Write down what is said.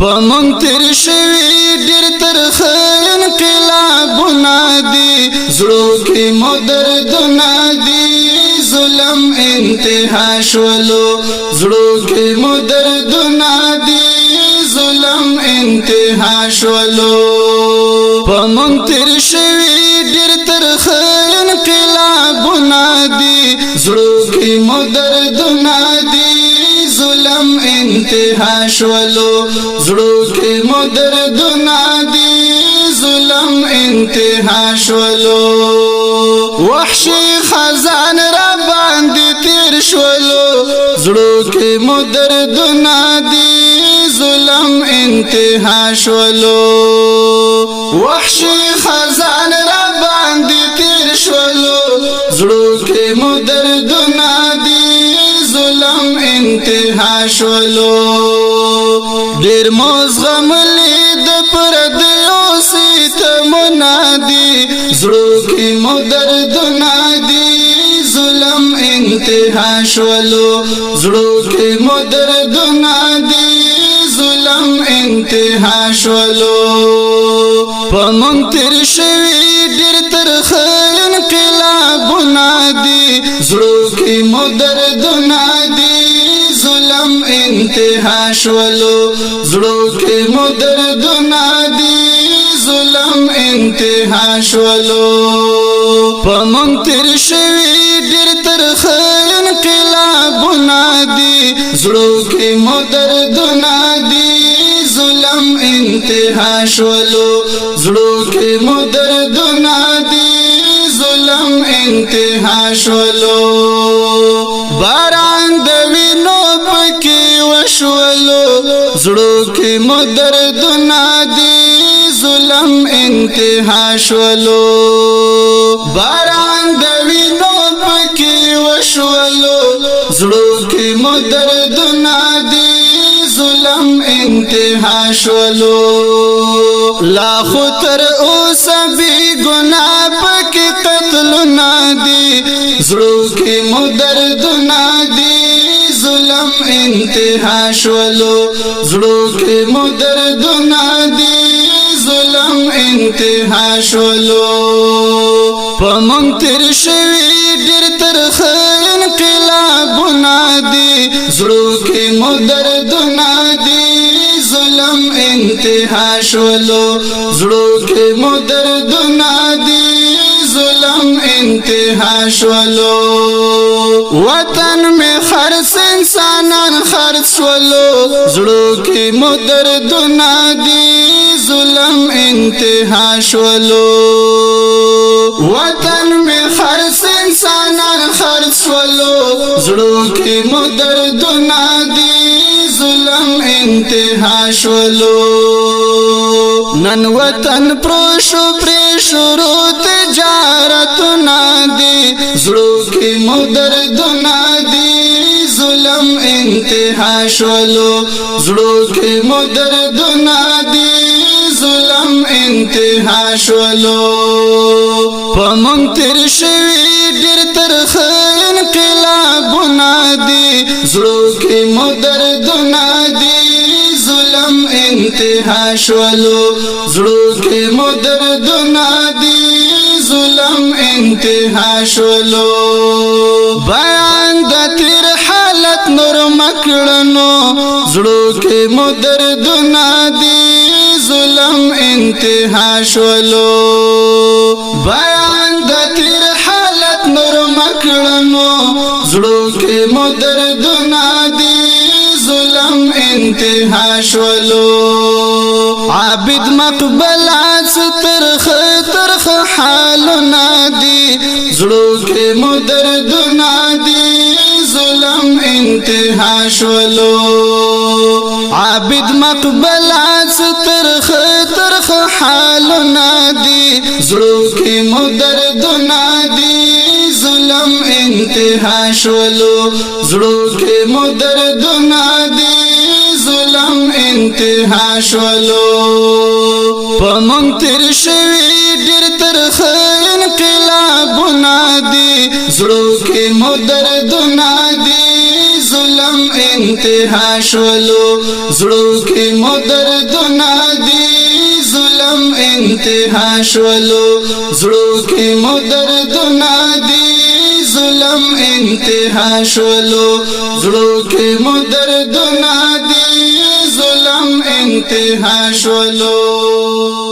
پمون تیر شوی ډیر ترخه انقلابونه دي زړو کې مو دردونه دي ظلم انتها شولو زړو کې مو دردونه دي ظلم انتها شولو پمون تیر شوی ډیر ترخه انقلابونه دي زړو کې مو دردونه دي ظلم انتها شولو زړو کې مو دردونه دي ظلم انتها شولو وحشي خزان را باندې تیر شولو زړو کې مو دردونه دي ظلم انتها شولو وحشي خزان را باندې تیر شولو زړو کې مو دردونه دي ظلم انتها شولو ډیر مزغم لید پردیو ستمونه دي زړو کې مو دردونه دي ظلم انتها شولو زړو کې مو دردونه دي ظلم انتها شولو پمون تیر شوی ډیر ترخه انقلابونه دي زړو کې مو دردونه دي ظلم انتها شولو زړو کې مو دردونه دي ظلم انتها شولو پمون تیر شوی ډیر ترخه انقلابونه دي زړو کې مو دردونه دي ظلم انتها شولو زړو کې مو دردونه دي ظلم انتها شولو باران د وینو پکې وشولو زړو کې مو دردونه دي ظلم انتها شولو باران د وینو پکې وشولو زړو کې مو دردونه دي ظلم انتها شولو لا خطر اوس بی گناہ پکې قتلونه دي زړو کې مو دردونه دي ظلم انتها شولو زړو کې مو دردونه دي ظلم انتها شولو پمون تیر شوی ډیر ترخه انقلابونه دي زړو کې مو دردونه دي ظلم انتها شولو زړو کې مو دردونه دي ظلم انتها شولو وطن میں خرڅ انسانان خرڅ شولو زړو کې مو دردونه دي ظلم انتها شولو وطن میں خرڅ انسانان خرڅ شولو زړو کې مو دردونه دي ظلم انتها شولو نن وطن پروشو پری شروع تجارتونه دي زړو کې مو دردونه دي ظلم انتها شولو زړو کې مو دردونه دي ظلم انتها شولو پمون تیر شوی ډیر ترخه انقلابونه دي زړو کې مو دردونه دي ظلم انتها شولو زړو کې مو دردونه دي ظلم انتها شولو بیان د تیر حالت نور مکړنو زړو کې مو دردونه دي ظلم انتها شولو بیان د تیر حالت نور مکړنو زړو کې مو دردونه دي ظلم انتها شولو عابد مقبلات ترخ حالونه دي زړو کې مو دردونه دي ظلم انتها شولو عابد مقبلات ترخ حالونه دي زړو کې مو دردونه دي ظلم انتها شولو زړو کې مو دردونه دي ظلم انتها شولو پمون تیر شوی ډیر ترخه انقلابونه دي زړو کې مو دردونه دي ظلم انتہا شولو زړو کې مو دردونه دي ظلم انتہا شولو زړو کې مو دردونه دي ظلم انتہا شولو زړو کې مو دردونه دي ظلم انتہا شولو